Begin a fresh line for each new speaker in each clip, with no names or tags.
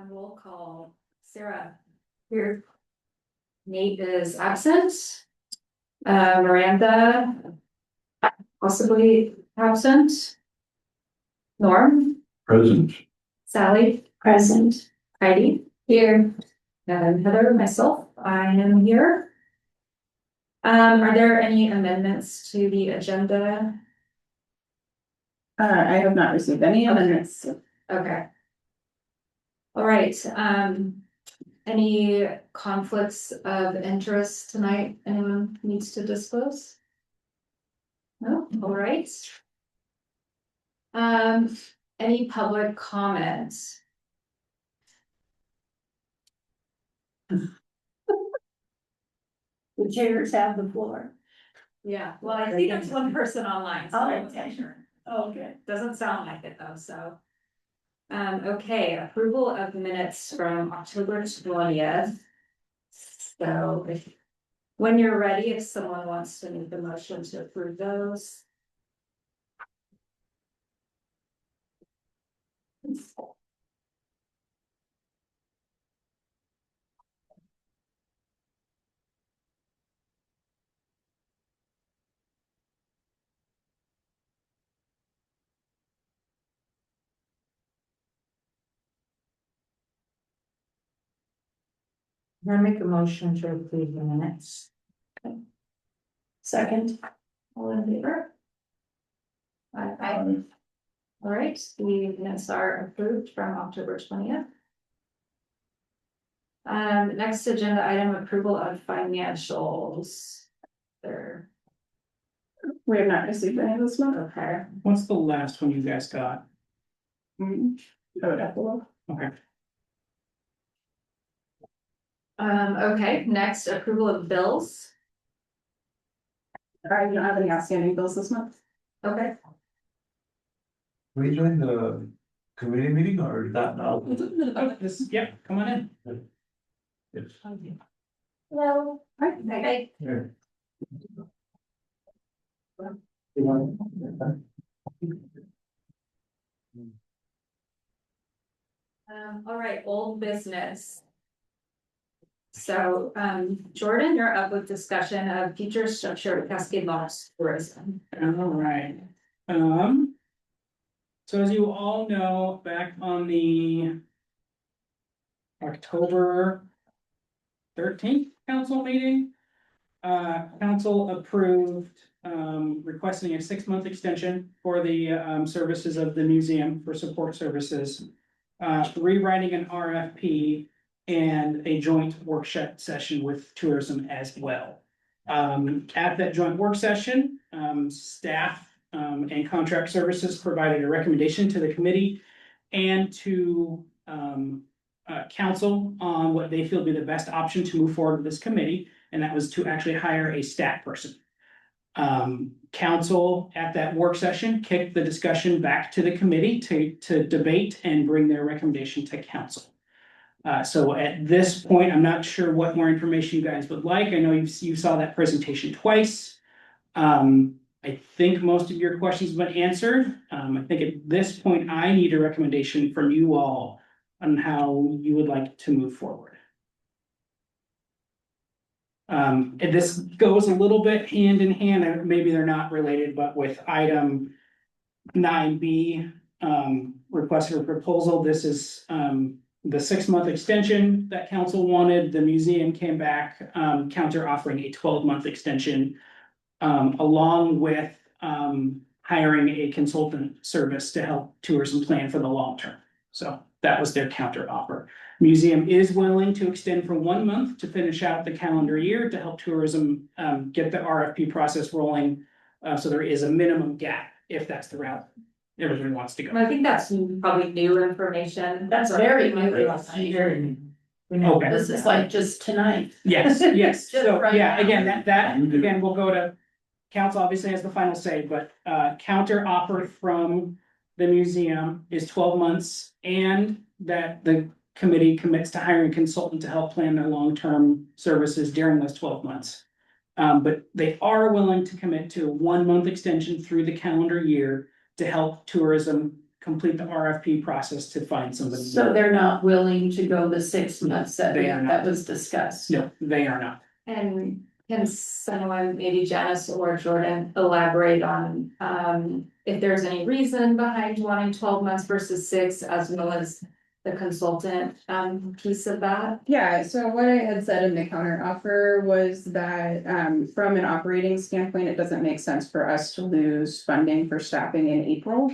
Roll call. Sarah. Here. Nate is absent. Miranda. Possibly absent. Norm.
Present.
Sally. Present. Heidi. Here. And Heather, myself, I am here. Are there any amendments to the agenda?
I have not received any amendments.
Okay. All right, any conflicts of interest tonight anyone needs to disclose? No, all right. Any public comments?
The chairs have the floor.
Yeah, well, I think there's one person online, so I wasn't sure.
Oh, okay.
Doesn't sound like it though, so. Okay, approval of minutes from October 20th. So when you're ready, if someone wants to make the motion to approve those.
I make a motion to approve the minutes.
Second.
All in favor? Aye. All right, the minutes are approved from October 20th. Next agenda item, approval of financials. There.
We have not received any of this one.
Okay.
What's the last one you guys got?
I would have to look.
Okay.
Okay, next approval of bills.
I don't have any outstanding bills this month.
Okay.
We joined the committee meeting or is that now?
Oh, this, yep, come on in.
Yes.
Hello. Hi.
Here.
All right, old business. So, Jordan, you're up with discussion of future structure of Cascade Lodge tourism.
All right. So as you all know, back on the October 13th council meeting, council approved requesting a 6-month extension for the services of the museum for support services, rewriting an RFP and a joint workshop session with tourism as well. At that joint work session, staff and contract services provided a recommendation to the committee and to council on what they feel to be the best option to move forward with this committee, and that was to actually hire a staff person. Council at that work session kicked the discussion back to the committee to debate and bring their recommendation to council. So at this point, I'm not sure what more information you guys would like. I know you saw that presentation twice. I think most of your questions have been answered. I think at this point, I need a recommendation from you all on how you would like to move forward. And this goes a little bit hand in hand, and maybe they're not related, but with item 9B, request for proposal. This is the 6-month extension that council wanted. The museum came back counter offering a 12-month extension, along with hiring a consultant service to help tourism plan for the long term. So that was their counter offer. Museum is willing to extend for 1 month to finish out the calendar year to help tourism get the RFP process rolling. So there is a minimum gap if that's the route everybody wants to go.
I think that's probably new information.
That's very new.
Okay.
This is like just tonight.
Yes, yes,
Just
so,
right
yeah,
now.
again, that, again, we'll go to. Council obviously has the final say, but counter offer from the museum is 12 months. And that the committee commits to hiring a consultant to help plan their long-term services during those 12 months. But they are willing to commit to a 1-month extension through the calendar year to help tourism complete the RFP process to find somebody.
So they're not willing to go the 6 months that
They are not.
that was discussed.
No, they are not.
And can someone, maybe Janice or Jordan, elaborate on, if there's any reason behind wanting 12 months versus 6, as well as the consultant, piece of that?
Yeah, so what I had said in the counter offer was that, from an operating standpoint, it doesn't make sense for us to lose funding for staffing in April.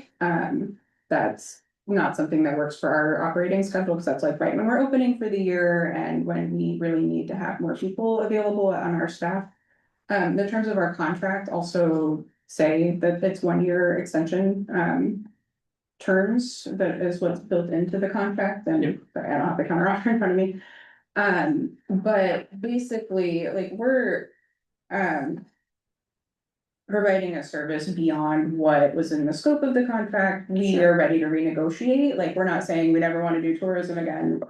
That's not something that works for our operating schedule, because that's like right when we're opening for the year and when we really need to have more people available on our staff. The terms of our contract also say that it's 1 year extension, terms, that is what's built into the contract, and
Yep.
I don't have the counter offer in front of me. But basically, like, we're, providing a service beyond what was in the scope of the contract. We are ready to renegotiate, like, we're not saying we never want to do tourism again,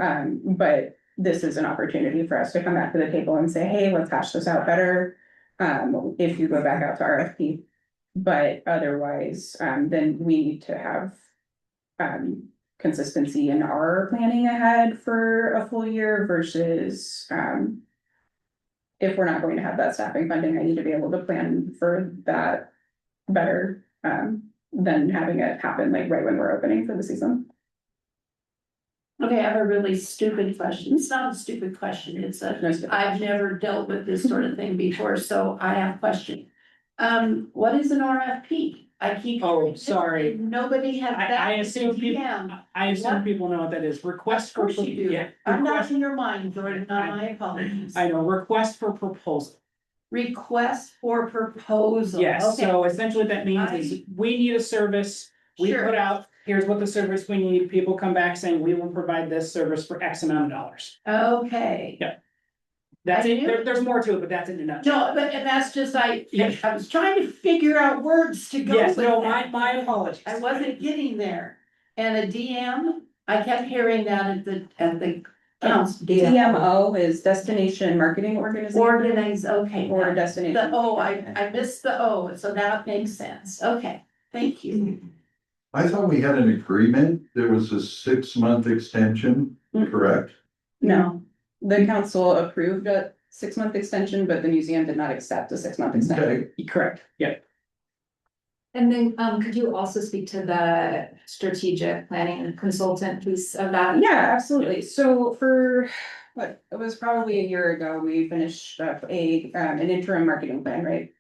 but this is an opportunity for us to come back to the table and say, hey, let's hash this out better. If you go back out to RFP, but otherwise, then we need to have consistency in our planning ahead for a full year versus, if we're not going to have that staffing funding, I need to be able to plan for that better, than having it happen like right when we're opening for the season.
Okay, I have a really stupid question. It's not a stupid question, it's a,
No stupid
I've never dealt with this sort of thing before, so I have a question. What is an RFP? I keep.
Oh,
hearing this,
sorry.
and nobody has that.
I assume people,
Yeah,
I assume
What?
people know what that is. Request
of
for.
course you do.
Yeah,
I'm not
request-
in your mind, Jordan, my apologies.
I know, request for proposal.
Request for proposal.
Yes,
Okay,
so essentially what that means is we need a service. We
Sure.
put out, here's what the service we need. People come back saying, we will provide this service for X amount of dollars.
okay.
That's
I
it.
knew-
There's more to it, but that's in a nutshell.
No, but, and that's just,
Yeah.
I was trying to figure out words to go
Yes,
with
no,
that.
my apologies.
I wasn't getting there. And a DM, I kept hearing that at the council.
DMO is Destination Marketing Organization.
Organize, okay.
Or
now,
destination.
The O, I missed the O, so that makes sense. Okay, thank you.
I thought we had an agreement, there was a 6-month extension, correct?
No, the council approved a 6-month extension, but the museum did not accept a 6-month extension.
Okay,
Correct, yeah.
And then, could you also speak to the strategic planning consultant piece of that?
Yeah, absolutely. So for, what, it was probably a year ago, we finished up an interim marketing plan, right?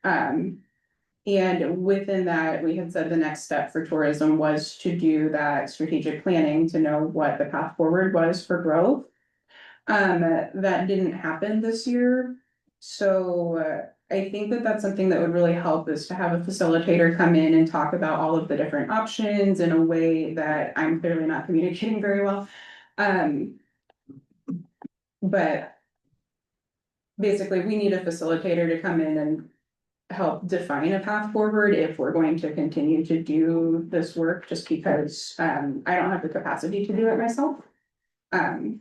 And within that, we had said the next step for tourism was to do that strategic planning to know what the path forward was for growth. That didn't happen this year. So I think that that's something that would really help, is to have a facilitator come in and talk about all of the different options in a way that I'm clearly not communicating very well. But basically, we need a facilitator to come in and help define a path forward if we're going to continue to do this work, just because I don't have the capacity to do it myself. And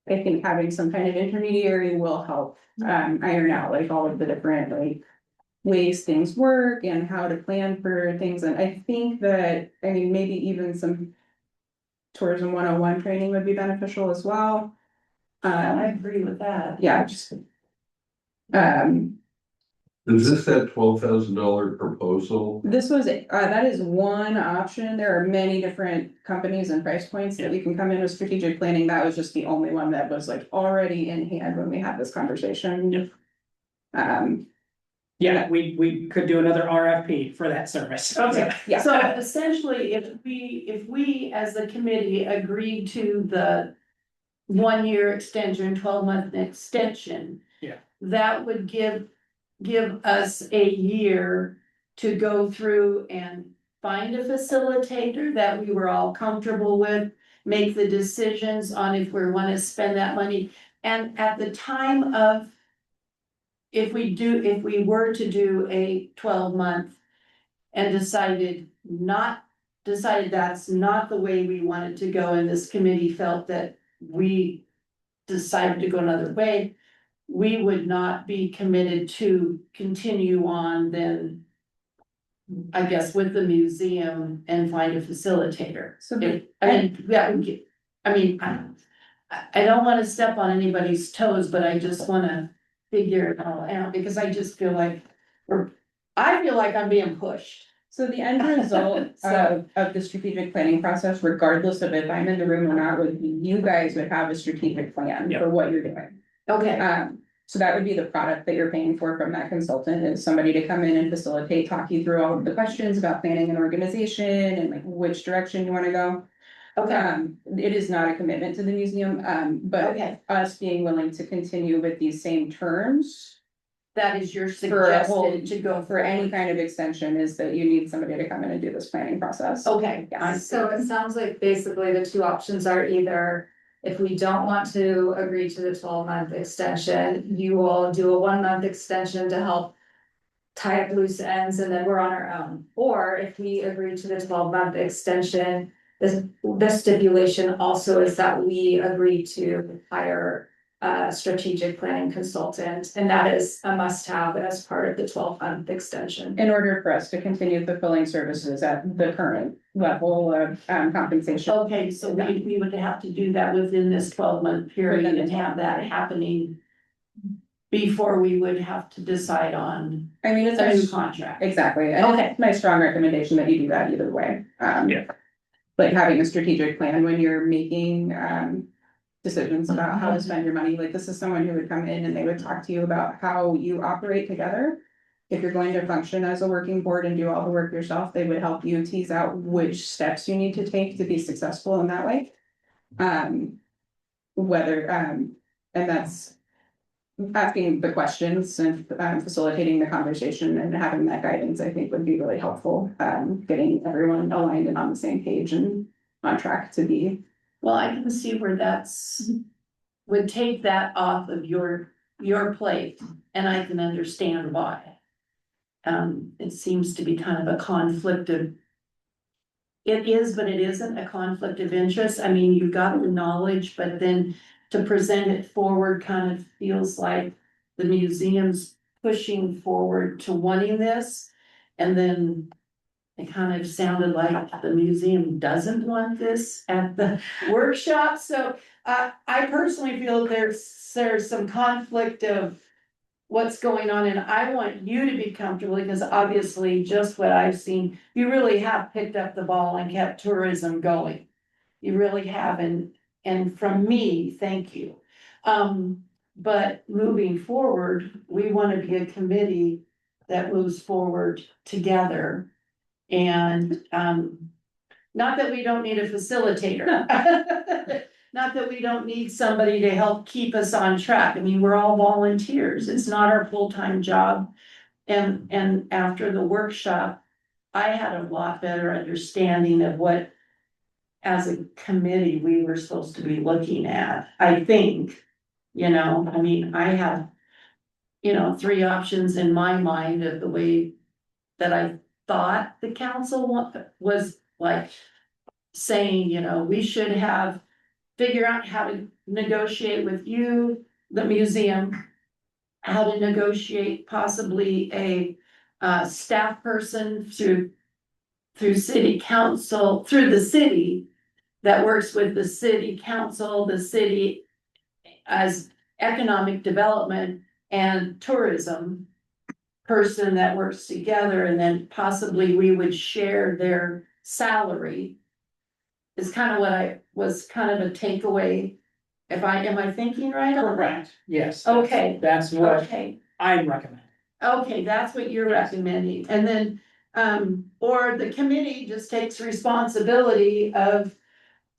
I think having some kind of intermediary will help iron out like all of the different like ways things work and how to plan for things. And I think that, I mean, maybe even some tourism 101 training would be beneficial as well.
I agree with that.
Yeah, just
is this that $12,000 proposal?
this was, that is one option. There are many different companies and price points that we can come in with strategic planning. That was just the only one that was like already in hand when we had this conversation.
Yeah, we could do another RFP for that service.
Okay,
Yeah.
so essentially, if we as the committee agreed to the 1 year extension, 12-month extension.
Yeah.
That would give us a year to go through and find a facilitator that we were all comfortable with, make the decisions on if we want to spend that money. And at the time of, if we were to do a 12-month and decided that's not the way we wanted to go, and this committee felt that we decided to go another way, we would not be committed to continue on then I guess, with the museum and find a facilitator.
So
If, I mean, that would get, I mean, I don't wanna step on anybody's toes, but I just wanna figure it all out, because I just feel like I feel like I'm being pushed.
So the end result of the strategic planning process, regardless of if I'm in the room or not, would be you guys would have a strategic plan
Yeah.
for what you're doing.
Okay,
So that would be the product that you're paying for from that consultant, is somebody to come in and facilitate, talk you through all of the questions about planning and organization and like which direction you wanna go.
okay,
It is not a commitment to the museum, but
okay,
us being willing to continue with these same terms
that is your
for a whole,
suggestion to go
for any kind of extension, is that you need somebody to come in and do this planning process.
Okay, I
Yes.
So it sounds like basically the two options are either, if we don't want to agree to the 12-month extension, you will do a 1-month extension to help tie up loose ends, and then we're on our own. Or if we agree to the 12-month extension, the stipulation also is that we agree to hire a strategic planning consultant, and that is a must-have as part of the 12-month extension.
In order for us to continue fulfilling services at the current level of compensation.
Okay, so we would have to do that within this 12-month period
Within the
and have that happening. Before we would have to decide on
I mean, it's
a new
my,
contract.
exactly, and
Okay.
it's my strong recommendation that you do that either way.
Yeah.
Like having a strategic plan when you're making decisions about how to spend your money, like this is someone who would come in and they would talk to you about how you operate together. If you're going to function as a working board and do all the work yourself, they would help you tease out which steps you need to take to be successful in that way. And that's asking the questions and facilitating the conversation and having that guidance, I think would be really helpful. Getting everyone aligned and on the same page and on track to be.
Well, I can see where that's, would take that off of your plate, and I can understand why. It seems to be kind of a conflict of. It is, but it isn't a conflict of interest. I mean, you've got the knowledge, but then to present it forward kind of feels like the museum's pushing forward to wanting this. And then it kind of sounded like the museum doesn't want this at the workshop. So I personally feel there's some conflict of what's going on, and I want you to be comfortable, because obviously just what I've seen, you really have picked up the ball and kept tourism going. You really have, and from me, thank you. But moving forward, we want to be a committee that moves forward together. And not that we don't need a facilitator. Not that we don't need somebody to help keep us on track. I mean, we're all volunteers. It's not our full-time job. And after the workshop, I had a lot better understanding of what, as a committee, we were supposed to be looking at, I think. I mean, I have, 3 options in my mind of the way that I thought the council was like saying, we should figure out how to negotiate with you, the museum, how to negotiate possibly a staff person through city council, through the city that works with the city council, the city as economic development and tourism person that works together, and then possibly we would share their salary. Is kind of what I was kind of a takeaway. Am I thinking right on that?
Correct, yes.
Okay.
That's what
Okay,
I recommend.
okay, that's what you're recommending, and then, or the committee just takes responsibility of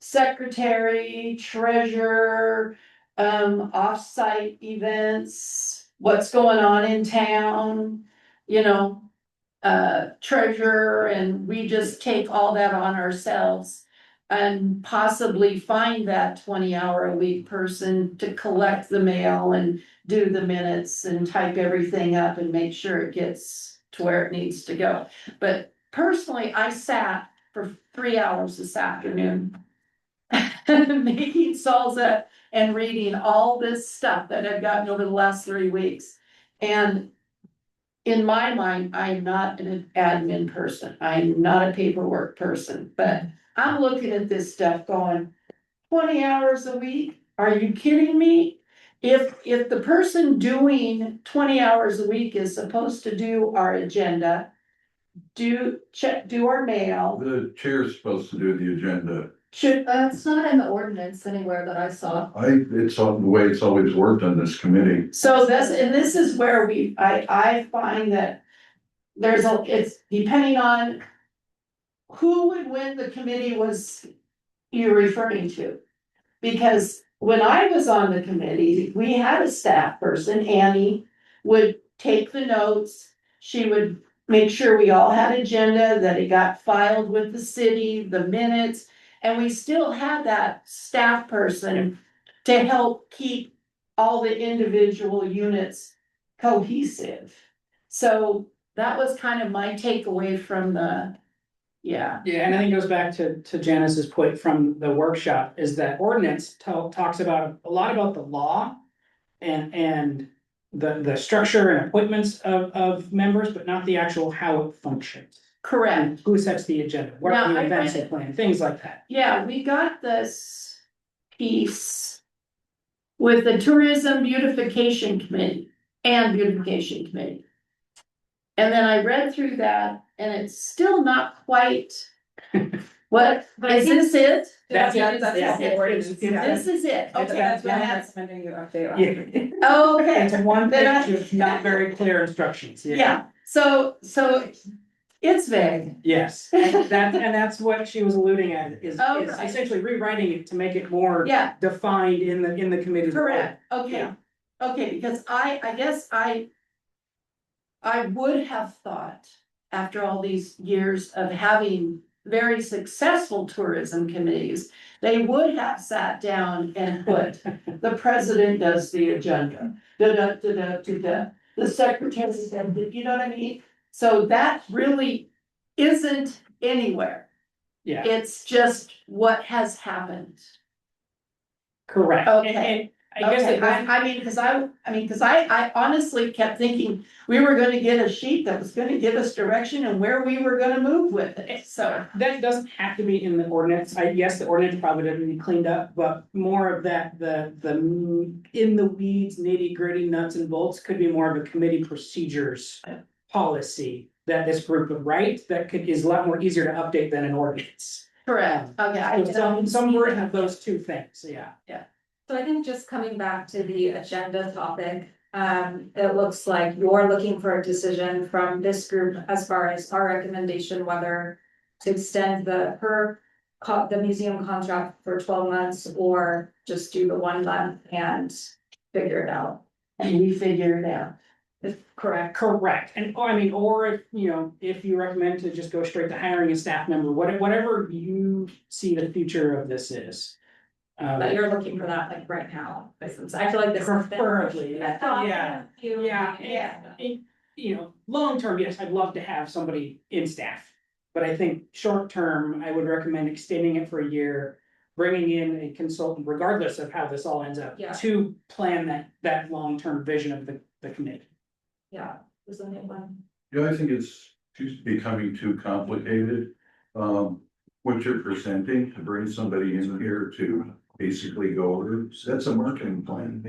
secretary, treasurer, off-site events, what's going on in town, treasurer, and we just take all that on ourselves. And possibly find that 20-hour-a-week person to collect the mail and do the minutes and type everything up and make sure it gets to where it needs to go. But personally, I sat for 3 hours this afternoon making salsa and reading all this stuff that I've gotten over the last 3 weeks. And in my mind, I'm not an admin person, I'm not a paperwork person, but I'm looking at this stuff going, 20 hours a week? Are you kidding me? If the person doing 20 hours a week is supposed to do our agenda, do our mail,
The chair's supposed to do the agenda.
should,
It's not in the ordinance anywhere that I saw.
It's all the way it's always worked on this committee.
so this is where I find that it's depending on who would win the committee was you're referring to. Because when I was on the committee, we had a staff person, Annie, would take the notes. She would make sure we all had agenda, that it got filed with the city, the minutes. And we still had that staff person to help keep all the individual units cohesive. So that was kind of my takeaway from yeah.
Yeah, and I think it goes back to Janice's point from the workshop, is that ordinance talks about a lot about the law. And the structure and appointments of members, but not the actual how it functions.
Correct.
And who sets the agenda, what
Now,
are the
I
events
read
they plan, things like that.
Yeah, we got this piece with the Tourism Beautification Committee and Beautification Committee. And then I read through that and it's still not quite, what, is this it?
That's
Yeah,
it.
that's
Yeah,
the ordinance,
it's-
yeah.
This is it,
Okay,
okay,
that's what I'm
that's-
recommending you update on.
Yeah.
okay,
It's one
Then
page with not very clear instructions,
yeah, so it's vague.
Yes, and that's what she was alluding at, is
Oh, right.
essentially rewriting it to make it more
Yeah,
defined in the committee.
correct, okay,
Yeah.
okay, because I guess I would have thought, after all these years of having very successful tourism committees, they would have sat down and put, the president does the agenda. The secretary said, you know what I mean? So that really isn't anywhere.
Yeah,
It's just what has happened.
correct.
Okay.
And I guess
Okay,
it doesn't-
I honestly kept thinking we were gonna get a sheet that was gonna give us direction and where we were gonna move with it, so.
that doesn't have to be in the ordinance. Yes, the ordinance probably doesn't need cleaned up, but more of that, the in the weeds, nitty gritty nuts and bolts could be more of a committee procedures policy that this group would write, that is a lot more easier to update than an ordinance.
Correct, okay.
So some version of those two things, yeah.
So I think just coming back to the agenda topic, it looks like you're looking for a decision from this group as far as our recommendation, whether to extend the museum contract for 12 months or just do the 1 month and figure it out.
And we figure it out.
Correct.
Correct, and or I mean, or if, if you recommend to just go straight to hiring a staff member, whatever you see the future of this is.
But you're looking for that like right now, since I feel like this has been.
Preferably, yeah.
Yeah.
Yeah. Long term, yes, I'd love to have somebody in staff. But I think short term, I would recommend extending it for a year, bringing in a consultant, regardless of how this all ends up.
Yeah.
To plan that long-term vision of the committee.
Yeah, there's a new one.
Yeah, I think it's becoming too complicated. What you're presenting, to bring somebody in here to basically go over, that's a marketing plan.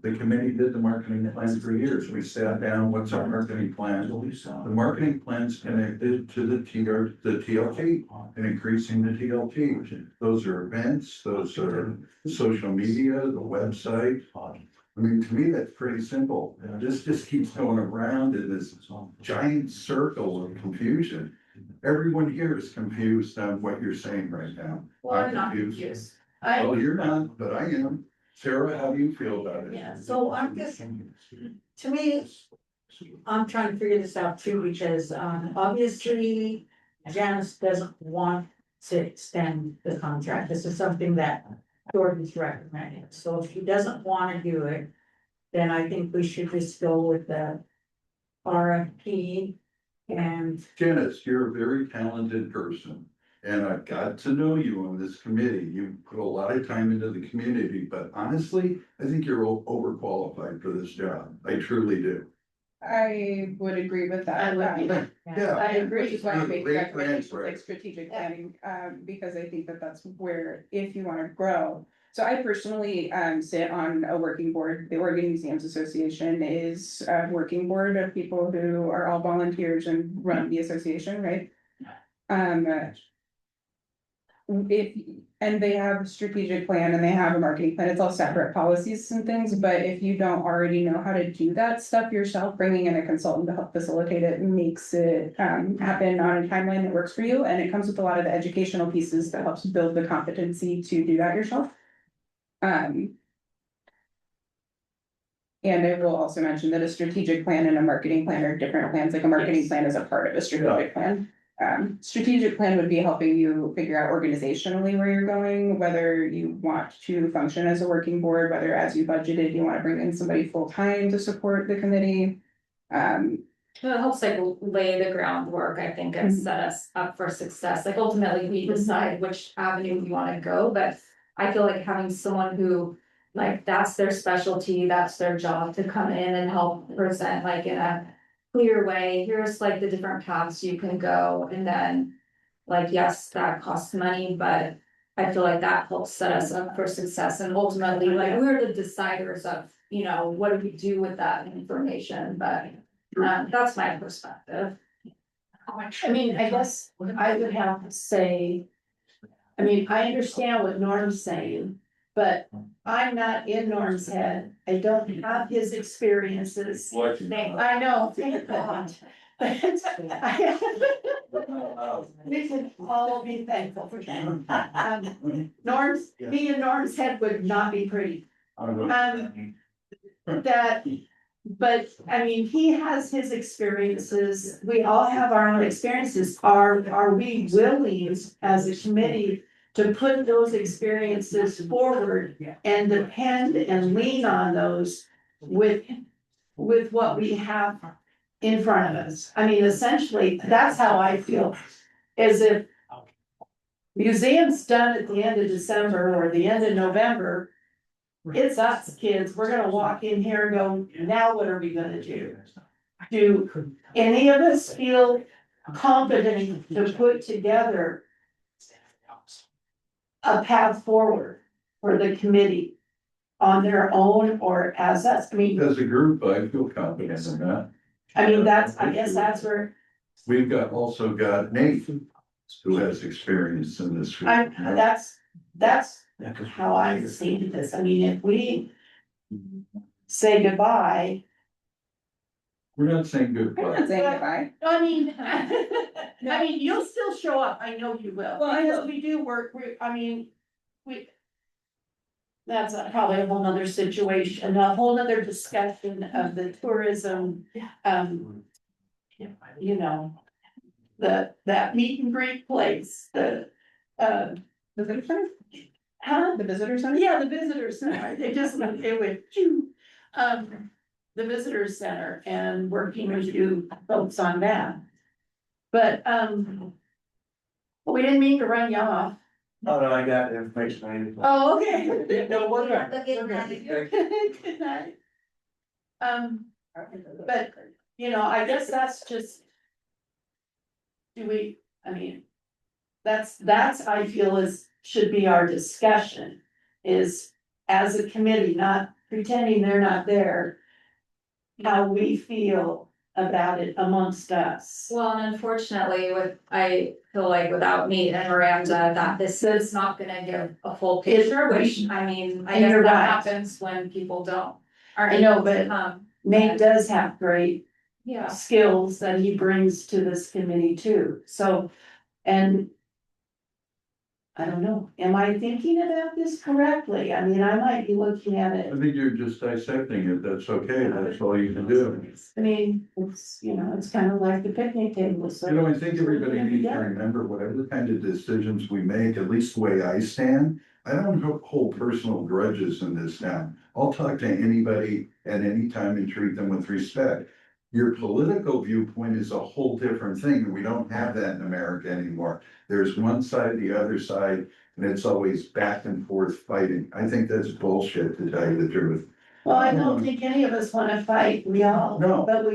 The committee did the marketing plan for years. We sat down, what's our marketing plan? The marketing plan's connected to the TLT and increasing the TLT. Those are events, those are social media, the website. I mean, to me, that's pretty simple. This just keeps going around in this giant circle of confusion. Everyone here is confused on what you're saying right now.
Well, I'm not confused. I,
Well, you're not, but I am. Sarah, how do you feel about it?
yeah,
So I'm just, to me, I'm trying to figure this out too, because obviously Janice doesn't want to extend the contract. This is something that Jordan's recommending. So if he doesn't want to do it, then I think we should just go with the RFP and
Janice, you're a very talented person. And I've got to know you on this committee. You put a lot of time into the community, but honestly, I think you're overqualified for this job. I truly do.
I would agree with that.
I would be.
Yeah.
I agree.
Which is why I make the
Great
recommendation
plan,
like
right.
strategic planning, because I think that that's where, if you wanna grow. So I personally, sit on a working board, the Oregon Museums Association is a working board of people who are all volunteers and run the association, right? If, and they have a strategic plan and they have a marketing plan, it's all separate policies and things, but if you don't already know how to do that stuff yourself, bringing in a consultant to help facilitate it makes it happen on a timeline that works for you, and it comes with a lot of the educational pieces that helps build the competency to do that yourself. And I will also mention that a strategic plan and a marketing plan are different plans, like a marketing plan is a part of a strategic plan. Strategic plan would be helping you figure out organizationally where you're going, whether you want to function as a working board, whether as you budgeted, you wanna bring in somebody full-time to support the committee.
It helps like lay the groundwork, I think, and
Mhm.
set us up for success. Like ultimately, we decide which avenue we wanna go, but I feel like having someone who, like, that's their specialty, that's their job to come in and help present like in a clear way. Here's like the different paths you can go, and then, like, yes, that costs money, but I feel like that helps set us up for success, and ultimately, like, we're the deciders of, you know, what do we do with that information, but that's my perspective.
I mean, I guess I would have to say, I mean, I understand what Norm's saying, but I'm not in Norm's head. I don't have his experiences. I know, thank God. We can all be thankful for that. Norm's, me and Norm's head would not be pretty. That, but I mean, he has his experiences, we all have our own experiences, are we willing as a committee to put those experiences forward and depend and lean on those with what we have in front of us? I mean, essentially, that's how I feel, is if museum's done at the end of December or the end of November, it's us, kids, we're gonna walk in here and go, now what are we gonna do? Do any of us feel confident to put together a path forward for the committee on their own or as us? I mean,
As a group, I feel confident in that.
I guess that's where,
We've also got Nate, who has experience in this.
that's how I'm seeing this. I mean, if we say goodbye,
We're not saying
I'm not
goodbye.
saying goodbye.
I mean, you'll still show up, I know you will,
Well, I
because
will.
we do work, that's probably a whole nother situation, a whole nother discussion of the tourism, you know, that meet and greet place,
The visitor center?
huh?
The visitor center?
Yeah, the visitor center, it went, phew. The visitor center and working with you folks on that. But, we didn't mean to run you off.
Oh, no, I got the information I needed.
Oh, okay.
No, we're good.
Good night. But, you know, I guess that's just. I mean. That's, I feel should be our discussion, is as a committee, not pretending they're not there. How we feel about it amongst us.
Well, and unfortunately, I feel like without me and Miranda, that this is not gonna give a full picture, which, I mean, I
And
guess
you're
that
right.
happens when people aren't
I know,
able to
but
come.
Nate does have great
Yeah.
skills that he brings to this committee too, so, and. I don't know, am I thinking about this correctly? I mean, I might be looking at
I
it.
think you're just dissecting it, that's okay, that's all you can do.
I mean, it's, you know, it's kind of like the picnic table, so.
You know, I think everybody needs to remember, whatever kind of decisions we make, at least the way I stand, I don't hold personal grudges in this town. I'll talk to anybody at any time and treat them with respect. Your political viewpoint is a whole different thing, and we don't have that in America anymore. There's one side, the other side, and it's always back and forth fighting. I think that's bullshit, to tell you the truth.
Well, I don't think any of us wanna fight, we all,
No.
but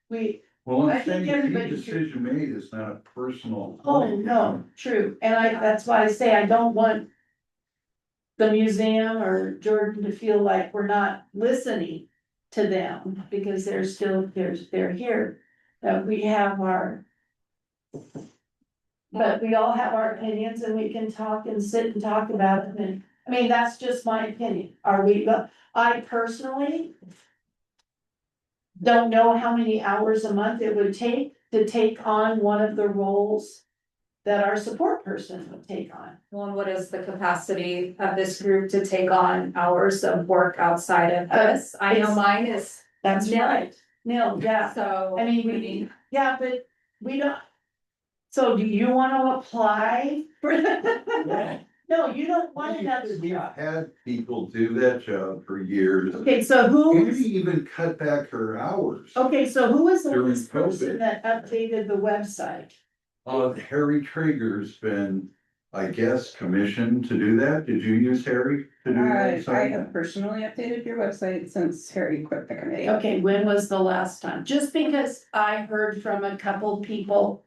we,
Well,
I
I'm
think
saying
everybody
the
should-
decision made is not a personal.
oh, no, true, and that's why I say I don't want the museum or Jordan to feel like we're not listening to them, because they're here. That we have our. But we all have our opinions and we can talk and sit and talk about it, and, I mean, that's just my opinion, are we, but I personally. Don't know how many hours a month it would take to take on one of the roles. That our support person would take on.
Well, and what is the capacity of this group to take on hours of work outside of this? I know
it's-
mine is,
That's
No.
right. No, yeah,
so.
I mean, yeah, but we don't. So do you wanna apply for that? No, you don't want another
We've
job.
had people do that job for years.
Okay, so
Amy
who's,
even cut back her hours.
okay, so who is the
During
last person
COVID.
that updated the website?
Harry Traeger's been, I guess, commissioned to do that. Did you use Harry to do that?
I have personally updated your website since Harry quit the committee.
Okay, when was the last time? Just because I heard from a couple people.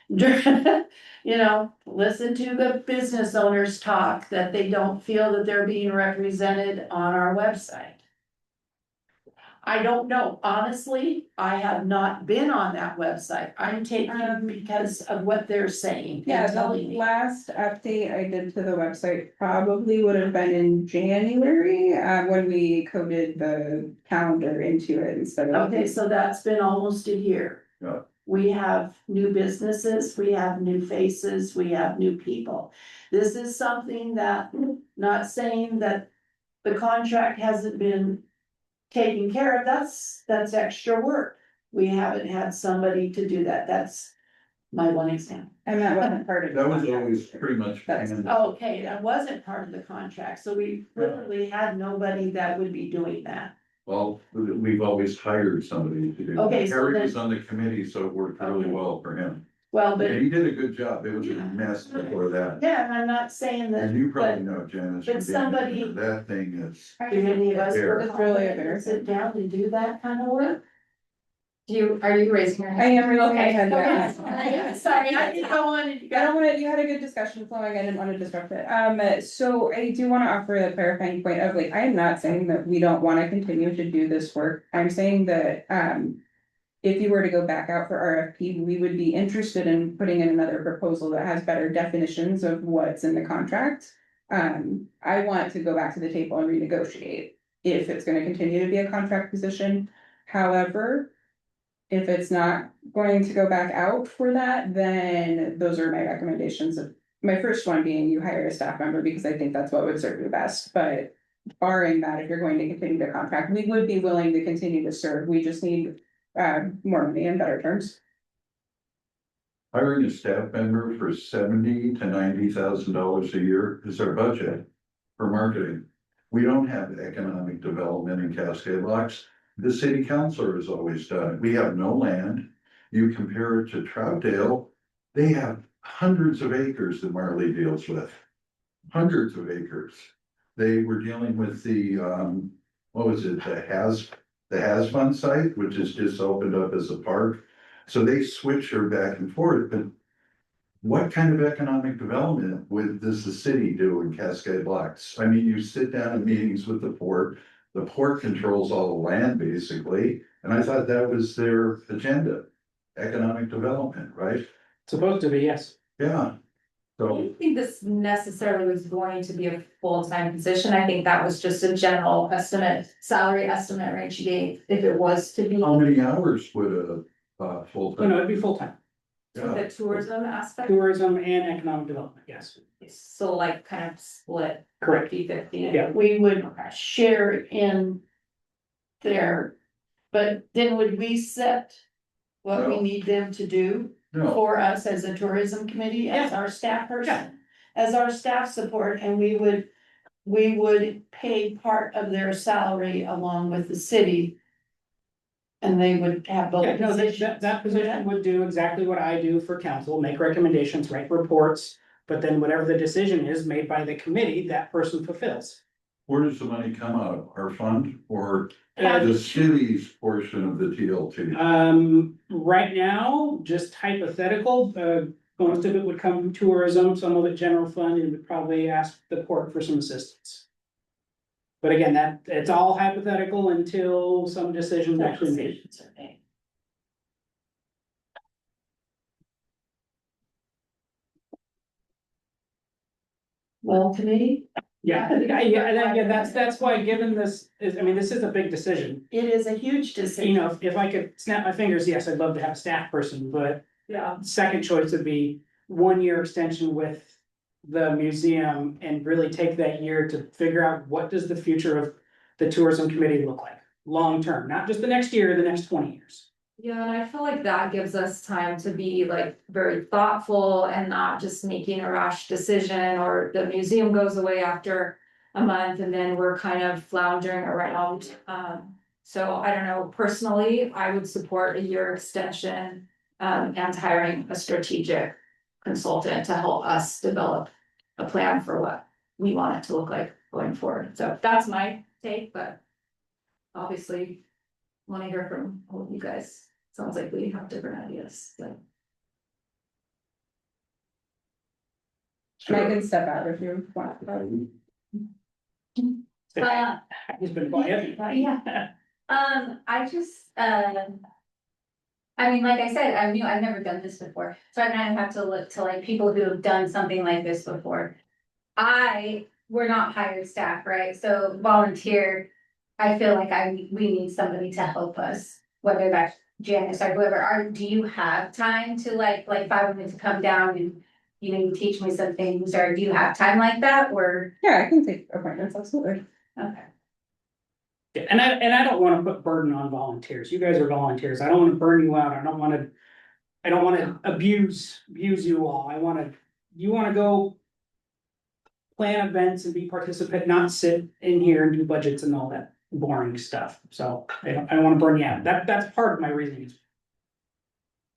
You know, listen to the business owners talk that they don't feel that they're being represented on our website. I don't know, honestly, I have not been on that website, I'm taking because of what they're saying
Yeah,
and
the
telling me.
last update I did to the website probably would have been in January, when we coded the calendar into it instead of.
Okay, so that's been almost a year.
Yeah.
We have new businesses, we have new faces, we have new people. This is something that, not saying that the contract hasn't been taken care of, that's extra work. We haven't had somebody to do that, that's my one example.
And that wasn't part of. the
That was
contract.
always pretty much.
That's-
planned.
Okay, that wasn't part of the contract, so we literally had nobody that would be doing that.
Well, we've always hired somebody to do. that.
Okay, so
Harry
then-
was on the committee, so it worked really
Okay.
well for him.
Well, but,
And he did a good job. It was a mess before that.
yeah, and I'm not saying that,
And you probably know, Janice.
but
from being
somebody-
there, That thing is.
do any of us
There.
work
It's really
hard and sit down and do that kind of work?
Are you raising your
I
hand?
am raising my
Okay,
hand.
okay,
yeah.
sorry, I didn't go on and you
I
got.
don't wanna, you had a good discussion flowing, I didn't wanna disrupt it, so I do wanna offer a clarifying point of like, I am not saying that we don't wanna continue to do this work, I'm saying that, if you were to go back out for RFP, we would be interested in putting in another proposal that has better definitions of what's in the contract. I want to go back to the table and renegotiate if it's gonna continue to be a contract position, however. If it's not going to go back out for that, then those are my recommendations of, my first one being you hire a staff member because I think that's what would serve you best, but. Barring that, if you're going to continue to contract, we would be willing to continue to serve, we just need more money and better terms.
Hiring a staff member for $70,000 to $90,000 a year is our budget for marketing. We don't have economic development in Cascade Locks. The city councilor has always done it. We have no land. You compare it to Troutdale, they have hundreds of acres that Marley deals with. Hundreds of acres. They were dealing with the, what was it, the Has Fun site, which is just opened up as a park. So they switch her back and forth, but what kind of economic development does the city do in Cascade Locks? I mean, you sit down in meetings with the port controls all the land basically, and I thought that was their agenda. Economic development, right?
Supposed to be, yes.
Yeah.
I
So,
don't think this necessarily was going to be a full-time position, I think that was just a general estimate, salary estimate range she gave, if it was to be.
how many hours would a
Oh,
full-time?
no, it'd be full-time,
To the tourism aspect,
tourism and economic development, yes,
so like kind of split
correct.
50-50.
Yeah.
We would share in there, but then would we set what we
No.
need them to do
No,
for us as a tourism committee, as our staff
Yeah.
person? As our staff support, and we would pay part of their salary along with the city. And they would have both
Yeah, no,
positions.
that position would do exactly what I do for council, make recommendations, write reports, but then whatever the decision is made by the committee, that person fulfills.
Where does the money come out of? Our fund or
Uh,
the city's portion of the TLT?
Right now, just hypothetical, most of it would come from tourism, some of it general fund, and would probably ask the port for some assistance. But again, that, it's all hypothetical until some decisions actually made.
Decisions are made. Well, committee,
Yeah, that's why, given this, I mean, this is a big decision.
it is a huge
You
decision.
know, if I could snap my fingers, yes, I'd love to have a staff person, but
Yeah.
second choice would be 1 year extension with the museum and really take that year to figure out what does the future of the tourism committee look like, long term, not just the next year, the next 20 years.
Yeah, and I feel like that gives us time to be like very thoughtful and not just making a rash decision, or the museum goes away after a month and then we're kind of floundering around. So I don't know, personally, I would support a year extension, and hiring a strategic consultant to help us develop a plan for what we want it to look like going forward. So that's my take, but obviously want to hear from all of you guys. Sounds like we have different ideas, so.
I can step out if you want.
He's been quiet.
Yeah. I just, I mean, like I said, I've never done this before, so I kind of have to look to like people who have done something like this before. We're not hired staff, right? So volunteer, I feel like we need somebody to help us, whether that's Janice or whoever. Do you have time to like if I wanted to come down and, you teach me some things, or do you have time like that, or?
Yeah, I can take appointments, absolutely.
Okay.
Yeah, and I don't wanna put burden on volunteers, you guys are volunteers, I don't wanna burn you out, I don't wanna abuse you all, you wanna go. Plan events and be participant, not sit in here and do budgets and all that boring stuff, so I don't wanna burn you out, that's part of my reasoning.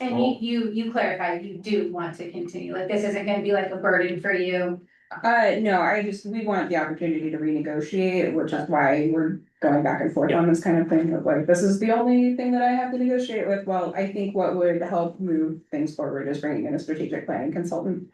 And you clarify, you do want to continue, like this isn't gonna be like a burden for you.
No, we want the opportunity to renegotiate, which is why we're going back and forth on this kind of thing of like, this is the only thing that I have to negotiate with. Well, I think what would help move things forward is bringing in a strategic planning consultant.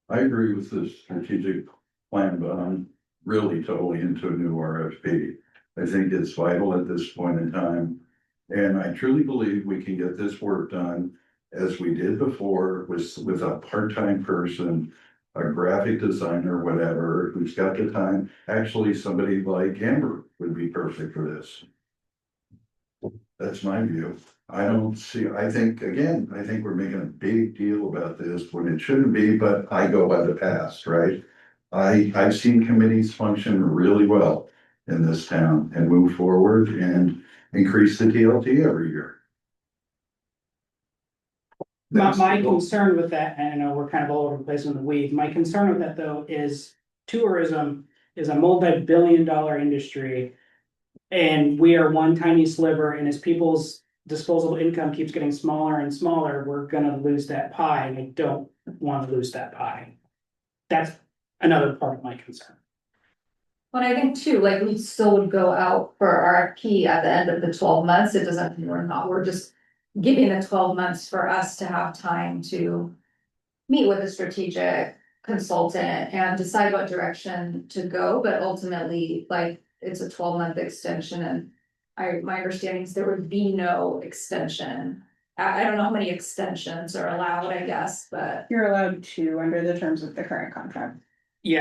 I agree with the strategic plan, but I'm really totally into a new RFP. I think it's vital at this point in time. And I truly believe we can get this work done as we did before with a part-time person, a graphic designer, whatever, who's got the time. Actually, somebody like Amber would be perfect for this. That's my view. I think we're making a big deal about this when it shouldn't be, but I go by the past, right? I've seen committees function really well in this town and move forward and increase the TLT every year.
My concern with that, and I know we're kind of all over the place in the weeds, my concern with that though is tourism is a multi-billion-dollar industry. And we are one tiny sliver, and as people's disposable income keeps getting smaller and smaller, we're gonna lose that pie, and I don't wanna lose that pie. That's another part of my concern.
But I think too, like we still would go out for RFP at the end of the 12 months, it doesn't mean we're just giving the 12 months for us to have time to meet with a strategic consultant and decide what direction to go, but ultimately, like, it's a 12-month extension, and my understanding is there would be no extension. I don't know how many extensions are allowed, I guess, but
You're allowed 2 under the terms of the current contract.